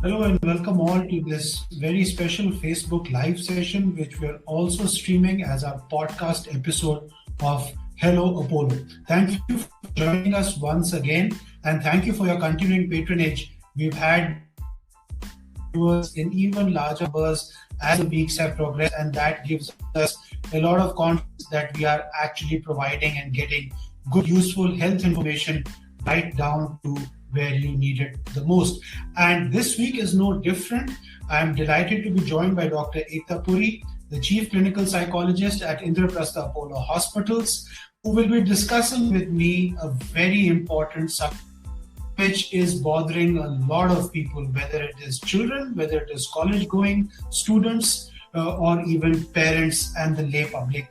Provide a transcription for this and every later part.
Hello and welcome all to this very special Facebook live session, which we are also streaming as our podcast episode of Hello Apollo. Thank you for joining us once again, and thank you for your continuing patronage. We've had viewers in even larger numbers as the weeks have progressed, and that gives us a lot of confidence that we are actually providing and getting good, useful health information right down to where you need it the most. And this week is no different. I'm delighted to be joined by Dr. Ekta Puri, the Chief Clinical Psychologist at Indraprastha Apollo Hospitals, who will be discussing with me a very important subject which is bothering a lot of people, whether it is children, whether it is college-going students, or even parents and the lay public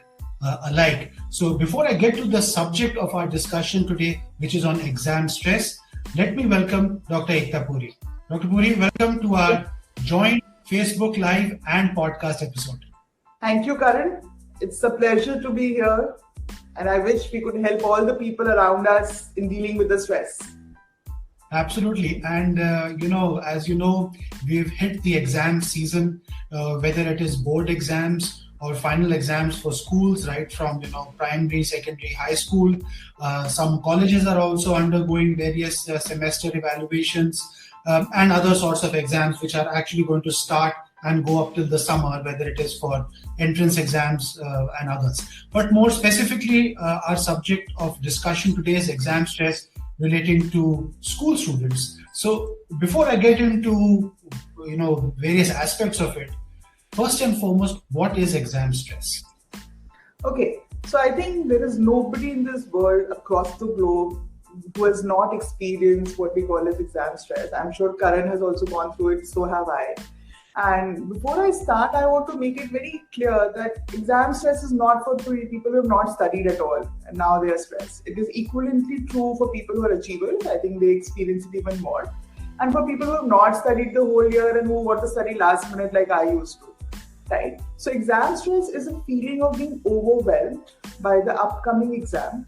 alike. So before I get to the subject of our discussion today, which is on exam stress, let me welcome Dr. Ekta Puri. Dr. Puri, welcome to our joint Facebook Live and podcast episode. Thank you, Karan. It's a pleasure to be here, and I wish we could help all the people around us in dealing with the stress. Absolutely. And, as you know, we've hit the exam season, whether it is board exams or final exams for schools, right from, primary, secondary, high school. Some colleges are also undergoing various semester evaluations and other sorts of exams, which are actually going to start and go up till the summer, whether it is for entrance exams and others. But more specifically, our subject of discussion today is exam stress relating to school students. So before I get into, various aspects of it, first and foremost, what is exam stress? Okay, so I think there is nobody in this world across the globe who has not experienced what we call as exam stress. I'm sure Karan has also gone through it, so have I. And before I start, I want to make it very clear that exam stress is not for people who have not studied at all and now they are stressed. It is equivalently true for people who are achievers. I think they experience it even more. And for people who have not studied the whole year and who want to study last minute like I used to. Right. So exam stress is a feeling of being overwhelmed by the upcoming exam,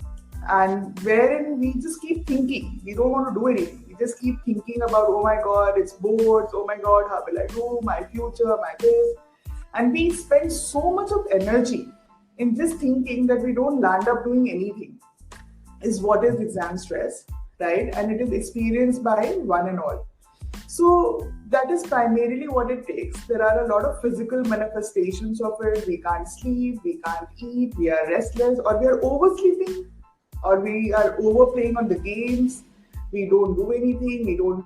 and wherein we just keep thinking, we don't want to do anything. We just keep thinking about, oh my God, it's boards, oh my God, how will I do, my future, my this. And we spend so much of energy in just thinking that we don't land up doing anything, is what is exam stress, right? And it is experienced by one and all. So that is primarily what it takes. There are a lot of physical manifestations of it. We can't sleep, we can't eat, we are restless, or we are oversleeping, or we are overplaying on the games. We don't do anything. We don't,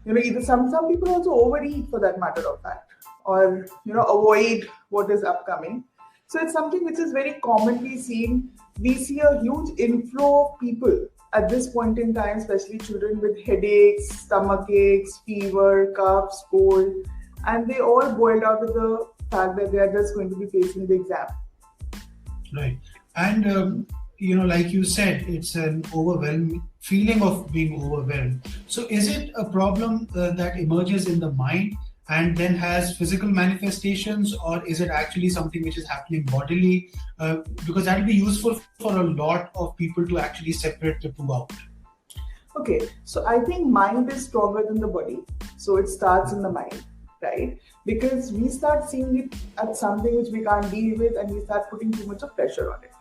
either some people also overeat for that matter of fact, or, avoid what is upcoming. So it's something which is very commonly seen. We see a huge inflow of people at this point in time, especially children with headaches, stomach aches, fever, coughs, cold, and they all boil down to the fact that they are just going to be facing the exam. Right. And, like you said, it's an overwhelming feeling of being overwhelmed. So is it a problem that emerges in the mind and then has physical manifestations, or is it actually something which is happening bodily? Because that will be useful for a lot of people to actually separate the two out. Okay, so I think mind is stronger than the body. So it starts in the mind, right? Because we start seeing it as something which we can't deal with, and we start putting too much of pressure on it,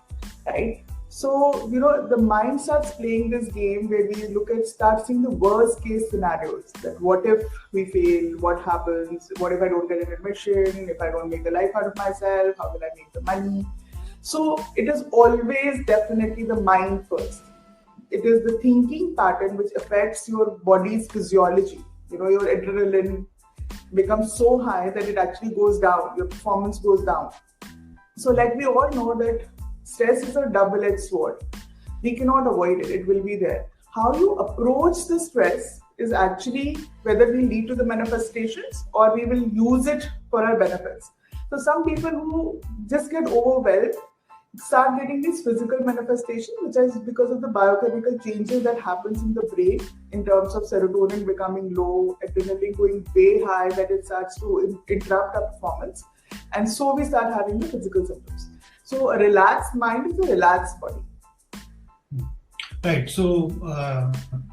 right? So, the mind starts playing this game where we start seeing the worst case scenarios. That what if we fail? What happens? What if I don't get an admission? If I don't make the life out of myself? How will I make the money? So it is always definitely the mind first. It is the thinking pattern which affects your body's physiology. Your adrenaline becomes so high that it actually goes down. Your performance goes down. So like we all know that stress is a double-edged sword. We cannot avoid it. It will be there. How you approach the stress is actually whether we lead to the manifestations or we will use it for our benefits. So some people who just get overwhelmed start getting these physical manifestations, which is because of the biochemical changes that happens in the brain in terms of serotonin becoming low, adrenaline going way high, that it starts to interrupt our performance. And so we start having the physical symptoms. So a relaxed mind is a relaxed body. Right. So,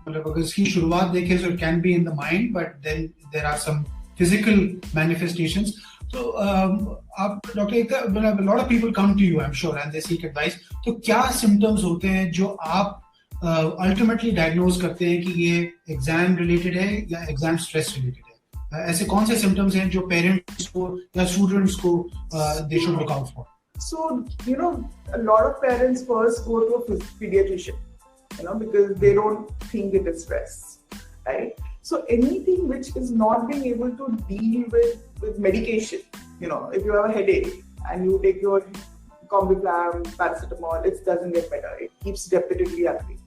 मतलब इसकी शुरुआत देखें, so it can be in the mind, but then there are some physical manifestations. So, आप doctor Ekta, a lot of people come to you, I'm sure, and they seek advice. तो क्या symptoms होते हैं जो आप ultimately diagnose करते हैं कि ये exam related है या exam stress related है? ऐसे कौन से symptoms हैं जो parents को या students को they should look out for? So, a lot of parents first go to a pediatrician, because they don't think it is stress, right? So anything which is not being able to deal with medication, if you have a headache and you take your Combiflam, paracetamol, it doesn't get better. It keeps repeatedly happening.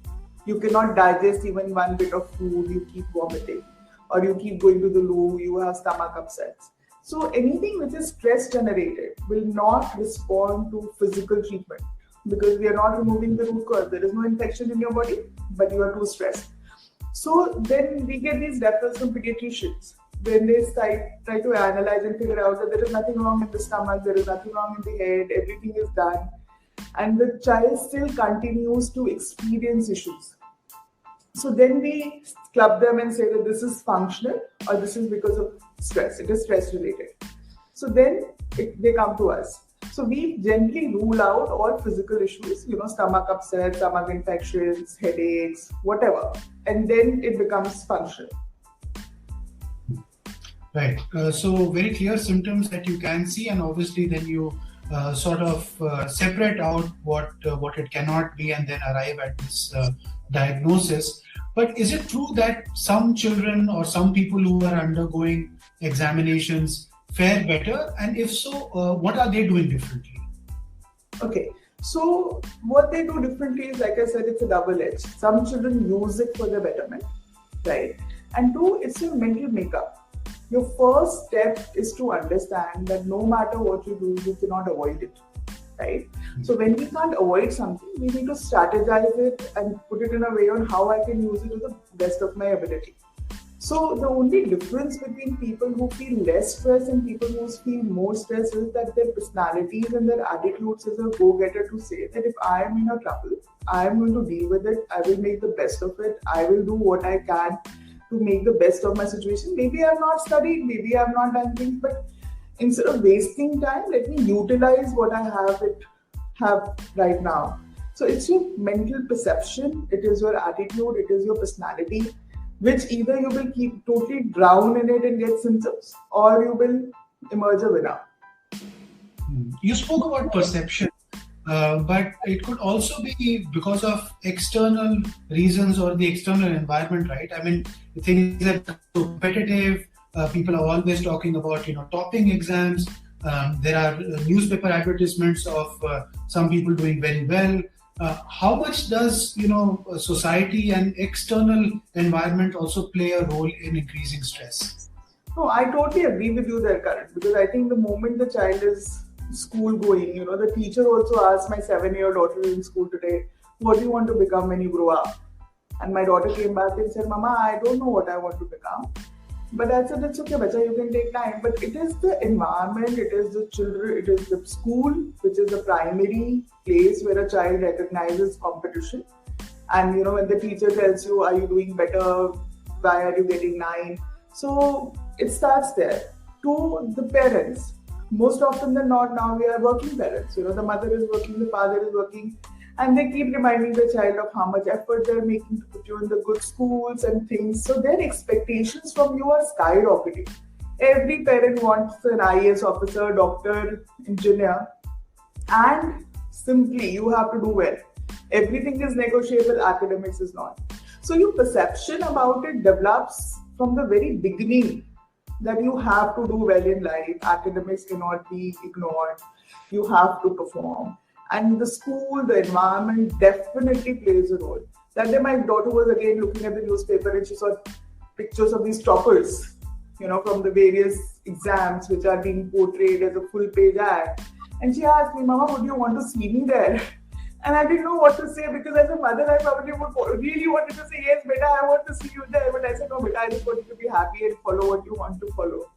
You cannot digest even one bit of food, you keep vomiting, or you keep going to the loo, you have stomach upsets. So anything which is stress generated will not respond to physical treatment because we are not removing the root cause. There is no infection in your body, but you are too stressed. So then we get these referrals from pediatricians. Then they try to analyze and figure out that there is nothing wrong in the stomach, there is nothing wrong in the head, everything is done. And the child still continues to experience issues. So then we club them and say that this is functional or this is because of stress. It is stress related. So then they come to us. So we gently rule out all physical issues, stomach upset, stomach infections, headaches, whatever. And then it becomes functional. Right. So very clear symptoms that you can see, and obviously then you sort of separate out what it cannot be and then arrive at this diagnosis. But is it true that some children or some people who are undergoing examinations fare better? And if so, what are they doing differently? Okay. So what they do differently is, like I said, it's a double-edged. Some children use it for their betterment, right? And two, it's your mental makeup. Your first step is to understand that no matter what you do, you cannot avoid it, right? Mm-hmm. So when we can't avoid something, we need to strategize it and put it in a way on how I can use it to the best of my ability. So the only difference between people who feel less stress and people who feel more stress is that their personalities and their attitudes is a go-getter to say that if I am in a trouble, I am going to deal with it, I will make the best of it, I will do what I can to make the best of my situation. Maybe I have not studied, maybe I have not done things, but instead of wasting time, let me utilize what I have right now. So it's your mental perception, it is your attitude, it is your personality, which either you will keep totally drown in it and get symptoms, or you will emerge a winner. You spoke about perception, but it could also be because of external reasons or the external environment, right? I mean, things are competitive. People are always talking about, topping exams. There are newspaper advertisements of some people doing very well. How much does, society and external environment also play a role in increasing stress? No, I totally agree with you there, Karan, because I think the moment the child is school going, the teacher also asked my 7-year daughter in school today, what do you want to become when you grow up? And my daughter came back and said, Mama, I don't know what I want to become. But I said, it's okay, bacha, you can take time. But it is the environment, it is the children, it is the school, which is the primary place where a child recognizes competition. And, when the teacher tells you, are you doing better? Why are you getting 9? So it starts there. To the parents, most often than not, now we are working parents. The mother is working, the father is working. And they keep reminding the child of how much effort they're making to put you in the good schools and things. So their expectations from you are skyrocketing. Every parent wants an IAS officer, doctor, engineer. And simply, you have to do well. Everything is negotiable, academics is not. So your perception about it develops from the very beginning that you have to do well in life. Academics cannot be ignored. You have to perform. And the school, the environment definitely plays a role. That day my daughter was again looking at the newspaper and she saw pictures of these toppers, from the various exams which are being portrayed as a full page ad. And she asked me, Mama, would you want to see me there? And I didn't know what to say because as a mother, I probably would really wanted to say, yes, beta, I want to see you there. But I said, no, beta, I just want you to be happy and follow what you want to follow.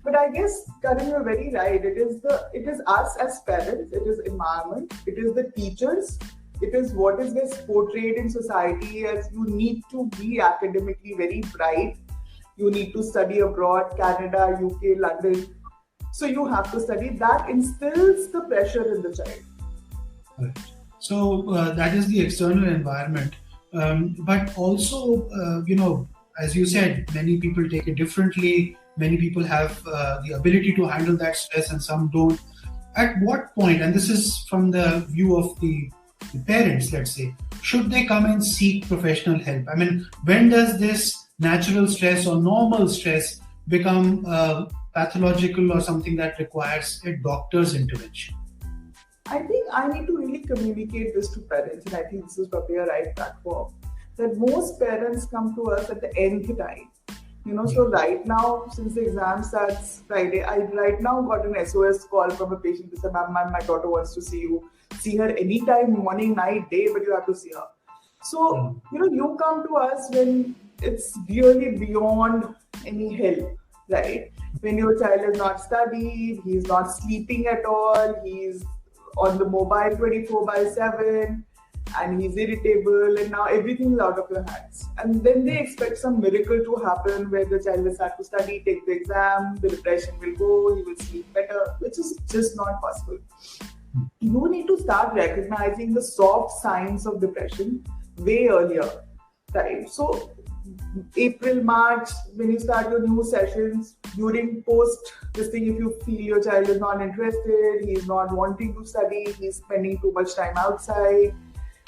But I guess, Karan, you're very right. It is us as parents, it is environment, it is the teachers, It is what is gets portrayed in society as you need to be academically very bright. You need to study abroad, Canada, UK, London. So you have to study. That instills the pressure in the child. Right. So that is the external environment. But also, as you said, many people take it differently. Many people have the ability to handle that stress and some don't. At what point, and this is from the view of the parents, let's say, should they come and seek professional help? I mean, when does this natural stress or normal stress become pathological or something that requires a doctor's intervention? I think I need to really communicate this to parents, and I think this is probably a right platform. That most parents come to us at the nth time. So right now, since the exam starts Friday, I right now got an SOS call from a patient who said, "Ma'am, my daughter wants to see you. See her anytime, morning, night, day, but you have to see her." So, you come to us when it's really beyond any help, right? When your child is not studied, he's not sleeping at all, he's on the mobile 24/7, and he's irritable, and now everything is out of your hands. And then they expect some miracle to happen where the child will start to study, take the exam, the depression will go, he will sleep better, which is just not possible. You need to start recognizing the soft signs of depression way earlier, right? So April, March, when you start your new sessions, during post this thing, if you feel your child is not interested, he's not wanting to study, he's spending too much time outside,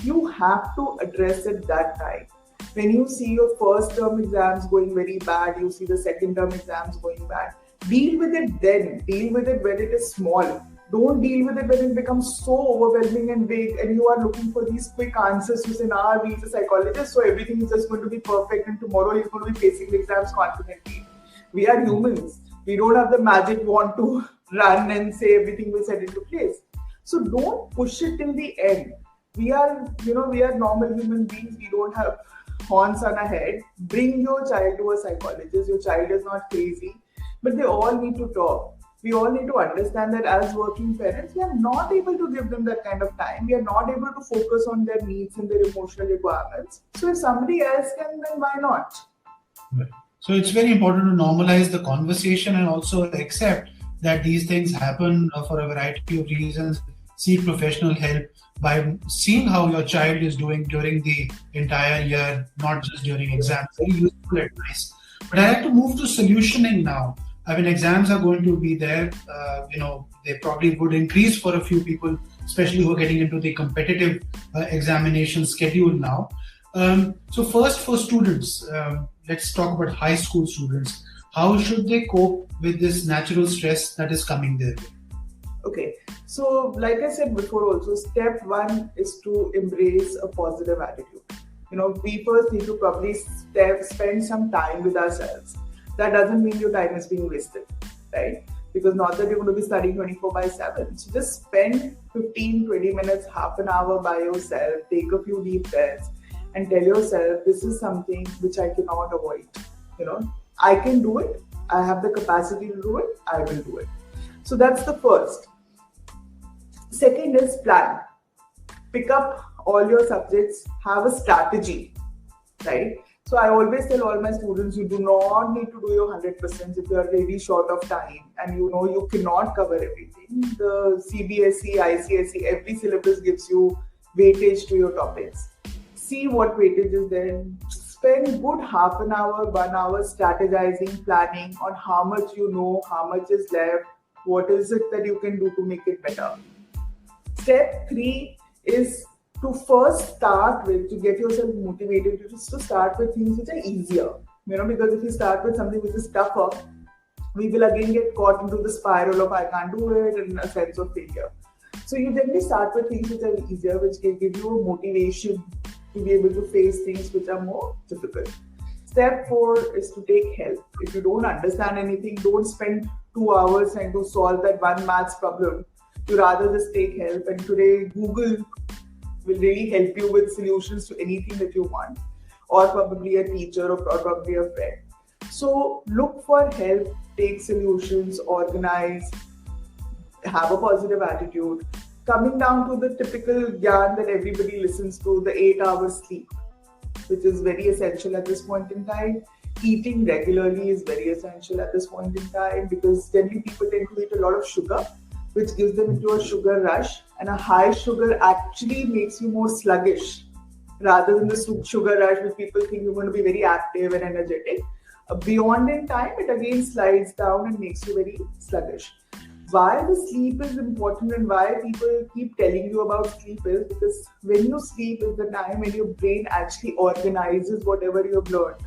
you have to address it that time. When you see your first term exams going very bad, you see the second term exams going bad, deal with it then. Deal with it when it is small. Don't deal with it when it becomes so overwhelming and big and you are looking for these quick answers. You say, he's a psychologist, so everything is just going to be perfect and tomorrow he's going to be facing the exams confidently. We are humans. We don't have the magic wand to run and say everything will set into place. So don't push it till the end. We are normal human beings. We don't have horns on our head. Bring your child to a psychologist. Your child is not crazy, but they all need to talk. We all need to understand that as working parents, we are not able to give them that kind of time. We are not able to focus on their needs and their emotional requirements. So if somebody else can, then why not? Right. So it's very important to normalize the conversation and also accept that these things happen for a variety of reasons. Seek professional help by seeing how your child is doing during the entire year, not just during exams. Very useful advice. But I like to move to solutioning now. I mean, exams are going to be there. They probably would increase for a few people, especially who are getting into the competitive examination schedule now. So first, for students, let's talk about high school students. How should they cope with this natural stress that is coming their way? Okay, so like I said before also, step one is to embrace a positive attitude. We first need to probably spend some time with ourselves. That doesn't mean your time is being wasted, right? Because not that you're going to be studying 24/7. So just spend 15, 20 minutes, half an hour by yourself, take a few deep breaths and tell yourself, this is something which I cannot avoid. I can do it. I have the capacity to do it. I will do it. So that's the first. Second is plan. Pick up all your subjects, have a strategy, right? So I always tell all my students, you do not need to do your 100% if you are really short of time and you cannot cover everything. The CBSE, ICSE, every syllabus gives you weightage to your topics. See what weightage is there. Spend good half an hour, 1 hour strategizing, planning on how much you know, how much is left, what is it that you can do to make it better. Step 3 is to first start with, to get yourself motivated, just to start with things which are easier. Because if you start with something which is tougher, we will again get caught into the spiral of I can't do it and a sense of failure. So you generally start with things which are easier, which can give you motivation to be able to face things which are more difficult. Step 4 is to take help. If you don't understand anything, don't spend 2 hours trying to solve that one maths problem. You rather just take help. And today, Google will really help you with solutions to anything that you want, or probably a teacher or probably a friend. So look for help, take solutions, organize, have a positive attitude, coming down to the typical gyan that everybody listens to, the 8 hours sleep, which is very essential at this point in time. Eating regularly is very essential at this point in time, because generally people tend to eat a lot of sugar, which gives them into a sugar rush, and a high sugar actually makes you more sluggish rather than the sugar rush, which people think you're going to be very active and energetic. Beyond in time, it again slides down and makes you very sluggish. Why the sleep is important and why people keep telling you about sleep is because when you sleep is the time when your brain actually organizes whatever you've learned,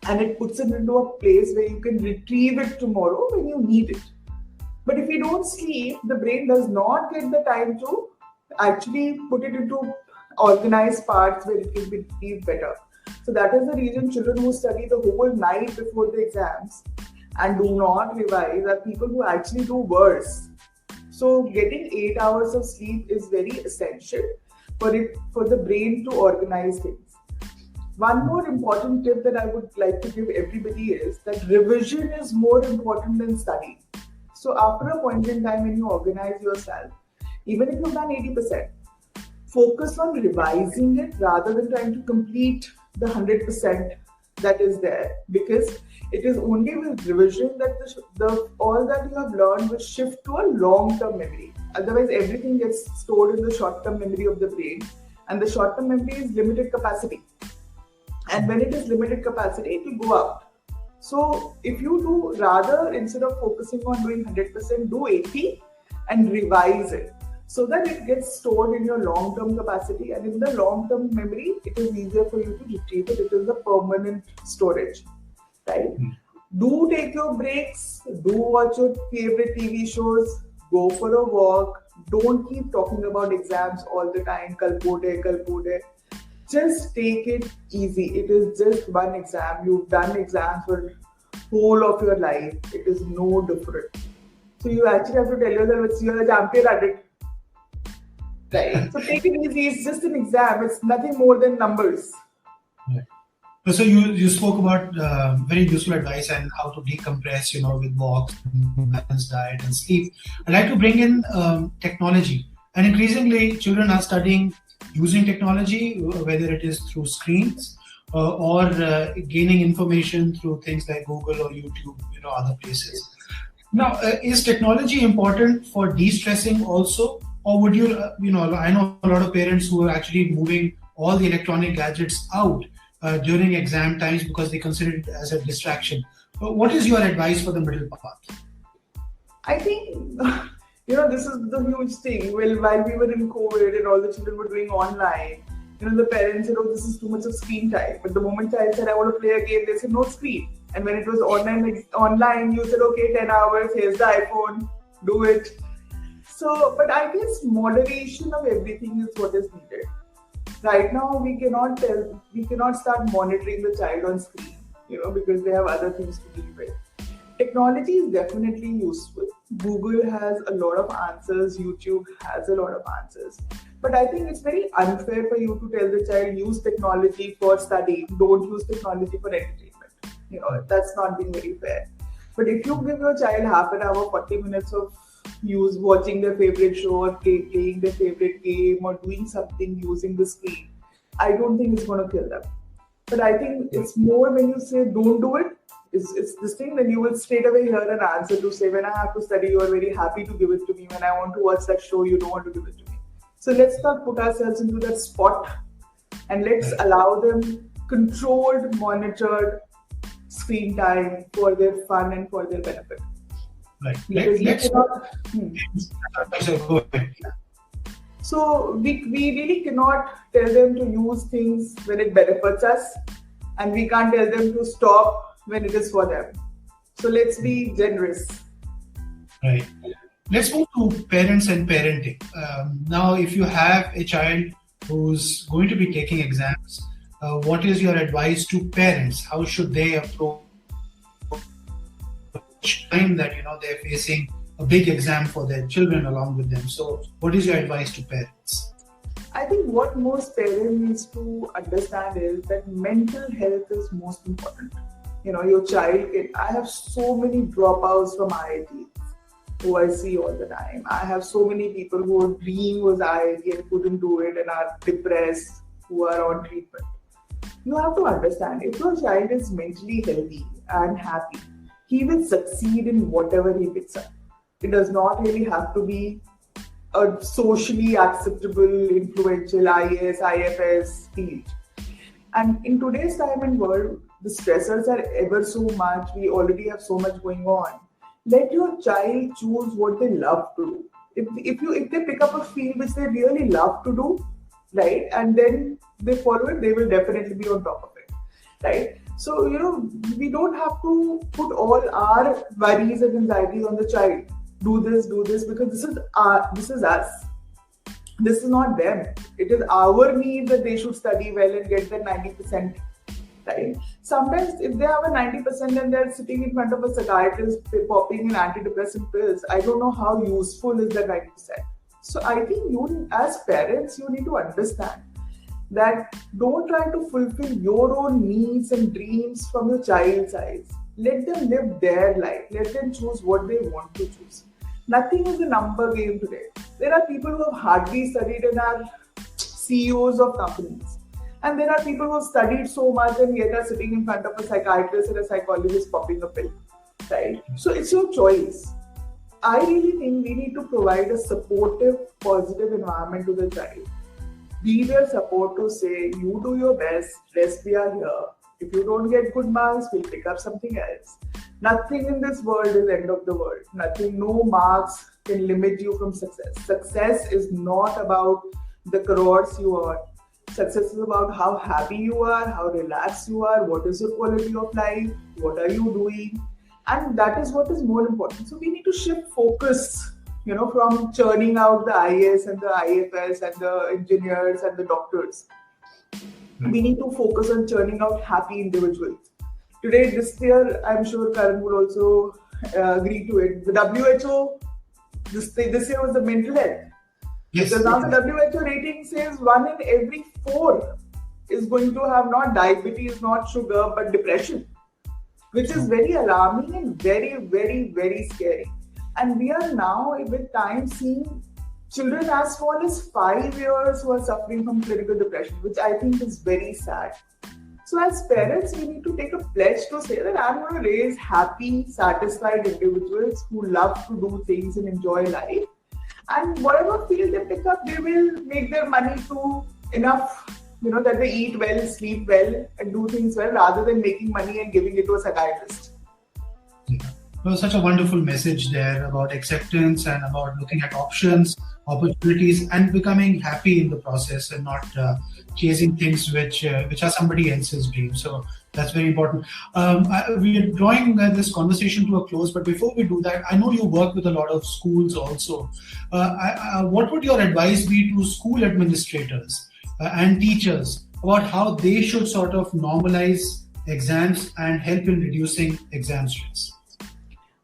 and it puts it into a place where you can retrieve it tomorrow when you need it. But if you don't sleep, the brain does not get the time to actually put it into organized parts where it can be retrieved better. So that is the reason children who study the whole night before the exams and do not revise are people who actually do worse. So getting 8 hours of sleep is very essential for the brain to organize things. One more important tip that I would like to give everybody is that revision is more important than studying. So after a point in time when you organize yourself, even if you've done 80%, focus on revising it rather than trying to complete the 100% that is there, because it is only with revision that all that you have learned will shift to a long-term memory. Otherwise, everything gets stored in the short-term memory of the brain, and the short-term memory is limited capacity. And when it is limited capacity, it will go out. So if you do, rather instead of focusing on doing 100%, do 80 and revise it, so that it gets stored in your long-term capacity, and in the long-term memory, it is easier for you to retrieve it. It is a permanent storage, right? Do take your breaks, do watch your favorite TV shows, go for a walk. Don't keep talking about exams all the time, kal po de. Just take it easy. It is just one exam. You've done exams for whole of your life. It is no different. So you actually have to tell yourself, it's you're a champion at it. Right. So take it easy. It's just an exam. It's nothing more than numbers. Yeah. So you spoke about very useful advice and how to decompress, with walks, balanced diet, and sleep. I'd like to bring in technology. And increasingly, children are studying using technology, whether it is through screens or gaining information through things like Google or YouTube, other places. Now, is technology important for de-stressing also? Or would you, I know a lot of parents who are actually moving all the electronic gadgets out during exam times because they consider it as a distraction. But what is your advice for the middle path? I think, this is the huge thing. Well, while we were in COVID and all the children were doing online, the parents said, this is too much of screen time. But the moment child said, I want to play a game, they said, no screen. And when it was online, you said, okay, 10 hours, here's the iPhone, do it. So, but I guess moderation of everything is what is needed. Right now, we cannot start monitoring the child on screen, because they have other things to deal with. Technology is definitely useful. Google has a lot of answers. YouTube has a lot of answers. But I think it's very unfair for you to tell the child, use technology for study, don't use technology for entertainment. That's not being very fair. But if you give your child half an hour, 40 minutes of watching their favorite show or playing their favorite game or doing something using the screen, I don't think it's going to kill them. But I think it's more when you say don't do it, it's this thing, then you will straight away hear an answer to say, when I have to study, you are very happy to give it to me. When I want to watch that show, you don't want to give it to me. So let's not put ourselves into that spot, and let's allow them controlled, monitored screen time for their fun and for their benefit. Right. So we really cannot tell them to use things when it benefits us, and we can't tell them to stop when it is for them. So let's be generous. Right. Let's move to parents and parenting. Now, if you have a child who's going to be taking exams, what is your advice to parents? How should they approach time that they're facing a big exam for their children along with them? So what is your advice to parents? I think what most parents needs to understand is that mental health is most important. Your child, I have so many dropouts from IIT. who I see all the time. I have so many people who dream was IIT and couldn't do it and are depressed, who are on treatment. You have to understand, if your child is mentally healthy and happy, he will succeed in whatever he picks up. It does not really have to be a socially acceptable, influential IAS, IFS field. And in today's time and world, the stressors are ever so much. We already have so much going on. Let your child choose what they love to do. If they pick up a field which they really love to do, right, and then they follow it, they will definitely be on top of it, right? So we don't have to put all our worries and anxieties on the child. Do this, because this is us. This is not them. It is our need that they should study well and get their 90%. Right? Sometimes if they have a 90% and they're sitting in front of a psychiatrist popping in antidepressant pills, I don't know how useful is that 90%. So I think you as parents, you need to understand that don't try to fulfill your own needs and dreams from your child's eyes. Let them live their life. Let them choose what they want to choose. Nothing is a number game today. There are people who have hardly studied and are CEOs of companies. And there are people who have studied so much and yet are sitting in front of a psychiatrist and a psychologist popping a pill. Right? So it's your choice. I really think we need to provide a supportive, positive environment to the child. Be their support to say, you do your best, rest we are here. If you don't get good marks, we'll pick up something else. Nothing in this world is end of the world. Nothing, no marks can limit you from success. Success is not about the crores you earn. Success is about how happy you are, how relaxed you are, what is your quality of life, what are you doing, and that is what is more important. So we need to shift focus, from churning out the IAS and the IFS and the engineers and the doctors. We need to focus on churning out happy individuals. Today, this year, I'm sure Karan will also agree to it. The WHO, this year was the mental health. Yes. Because now the WHO rating says 1 in every 4 is going to have not diabetes, not sugar, but depression, which is very alarming and very, very, very scary. And we are now with time seeing children as small as 5 years who are suffering from clinical depression, which I think is very sad. So as parents, we need to take a pledge to say that I'm going to raise happy, satisfied individuals who love to do things and enjoy life. And whatever field they pick up, they will make their money to enough, that they eat well, sleep well, and do things well, rather than making money and giving it to a psychiatrist. Yeah. Well, such a wonderful message there about acceptance and about looking at options, opportunities, and becoming happy in the process and not chasing things which are somebody else's dream. So that's very important. We are drawing this conversation to a close, but before we do that, I know you work with a lot of schools also. What would your advice be to school administrators and teachers about how they should sort of normalize exams and help in reducing exam stress?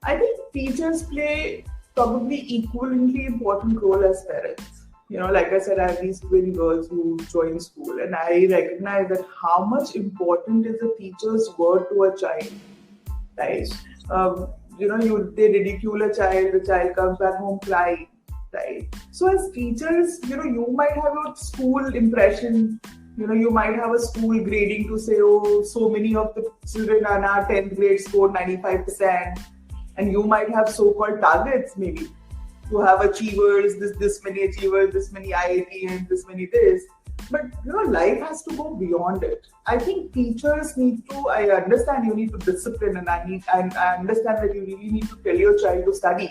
I think teachers play probably equally important role as parents. Like I said, I have these twin girls who join school, and I recognize that how much important is a teacher's word to a child, right? They ridicule a child, the child comes back home crying, right? So as teachers, you might have your school impression, you might have a school grading to say, oh, so many of the children in our 10th grade scored 95%. And you might have so-called targets, maybe, to have achievers, this many achievers, this many IIT, this many this. But, life has to go beyond it. I think teachers need to, I understand you need to discipline, and I understand that you really need to tell your child to study.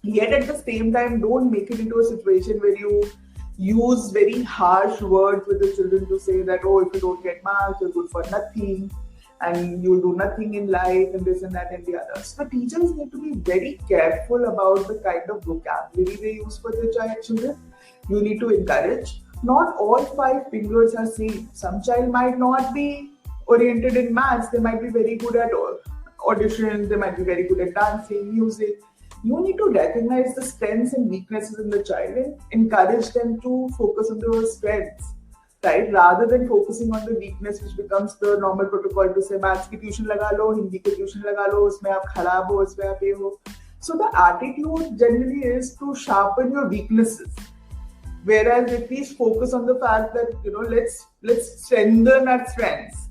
Yet at the same time, don't make it into a situation where you use very harsh words with the children to say that, oh, if you don't get marks, you're good for nothing, and you'll do nothing in life, and this and that and the other. So the teachers need to be very careful about the kind of vocabulary they use for their children. You need to encourage. Not all 5 fingers are same. Some child might not be oriented in maths. They might be very good at auditions. They might be very good at dancing, music. You need to recognize the strengths and weaknesses in the child and encourage them to focus on those strengths. Right? Rather than focusing on the weakness, which becomes the normal protocol to say maths ki tuition laga lo, Hindi ki tuition laga lo, usme aap kharab ho, usme aap ye ho. So the attitude generally is to sharpen your weaknesses. Whereas if we focus on the fact that, let's strengthen our strengths,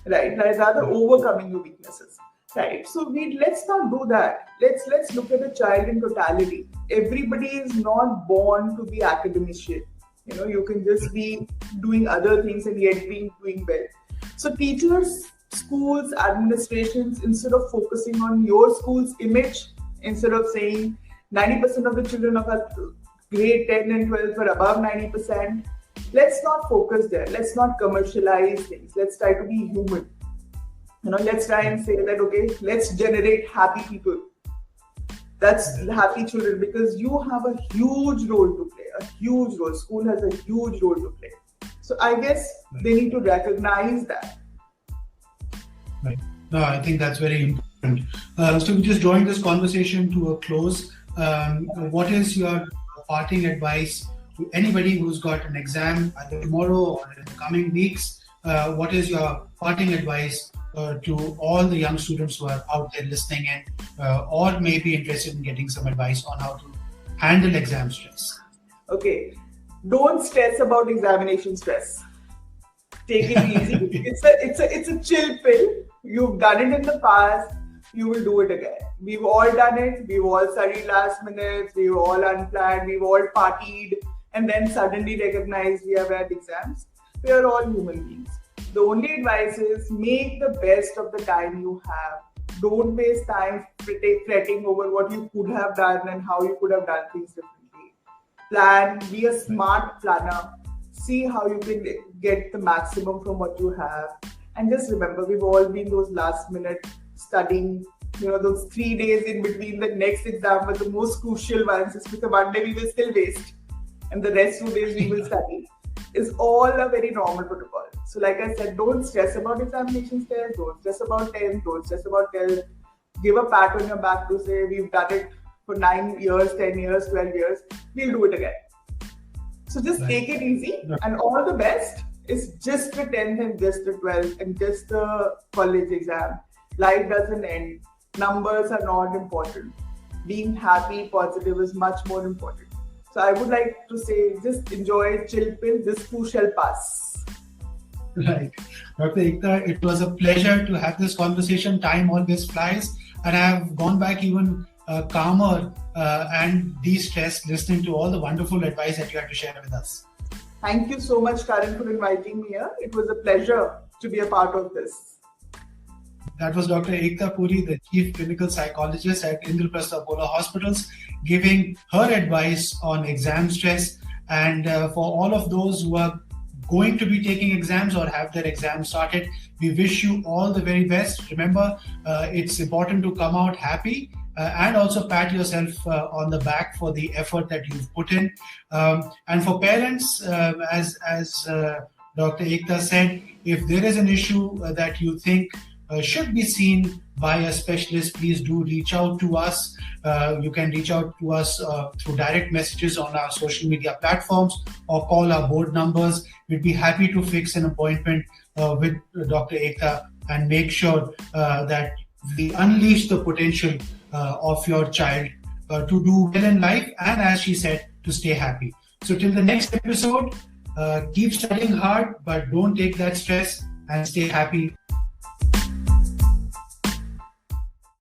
right? Rather overcoming your weaknesses, right? So let's not do that. Let's look at a child in totality. Everybody is not born to be academician. You can just be doing other things and yet doing well. So teachers, schools, administrations, instead of focusing on your school's image, instead of saying 90% of the children of our grade 10 and 12 were above 90%, let's not focus there. Let's not commercialize things. Let's try to be human. Let's try and say that, okay, let's generate happy people. That's happy children, because you have a huge role to play, a huge role. School has a huge role to play. So I guess they need to recognize that. Right. No, I think that's very important. So we just drawing this conversation to a close. What is your parting advice to anybody who's got an exam either tomorrow or in the coming weeks? What is your parting advice to all the young students who are out there listening and or may be interested in getting some advice on how to handle exam stress? Okay, don't stress about examination stress. Take it easy. It's a chill pill. You've done it in the past. You will do it again. We've all done it. We've all studied last minutes. We've all unplanned. We've all partied, and then suddenly recognized we have had exams. We are all human beings. The only advice is make the best of the time you have. Don't waste time fretting over what you could have done and how you could have done things differently. Plan, be a smart planner. See how you can get the maximum from what you have. And just remember, we've all been those last minute studying, those 3 days in between the next exam were the most crucial ones. It's because one day we will still waste and the rest 2 days we will study. Is all a very normal protocol. So like I said, don't stress about examination stress, don't stress about 10, don't stress about 12. Give a pat on your back to say, we've done it for 9 years, 10 years, 12 years, we'll do it again. So just take it easy, and all the best is just the 10th and just the 12th and just the college exam. Life doesn't end. Numbers are not important. Being happy, positive is much more important. So I would like to say, just enjoy, chill pill. This too shall pass. Right. Dr. Ekta, it was a pleasure to have this conversation. Time always flies. And I have gone back even calmer and de-stressed listening to all the wonderful advice that you had to share with us. Thank you so much, Karan, for inviting me here. It was a pleasure to be a part of this. That was Dr. Ekta Puri, the Chief Clinical Psychologist at Indraprastha Apollo Hospitals, giving her advice on exam stress. And for all of those who are going to be taking exams or have their exams started, we wish you all the very best. Remember, it's important to come out happy and also pat yourself on the back for the effort that you've put in. And for parents, as Dr. Ekta said, if there is an issue that you think should be seen by a specialist, please do reach out to us. You can reach out to us through direct messages on our social media platforms or call our board numbers. We'd be happy to fix an appointment with Dr. Ekta and make sure that we unleash the potential of your child to do well in life and, as she said, to stay happy. So till the next episode, keep studying hard, but don't take that stress and stay happy.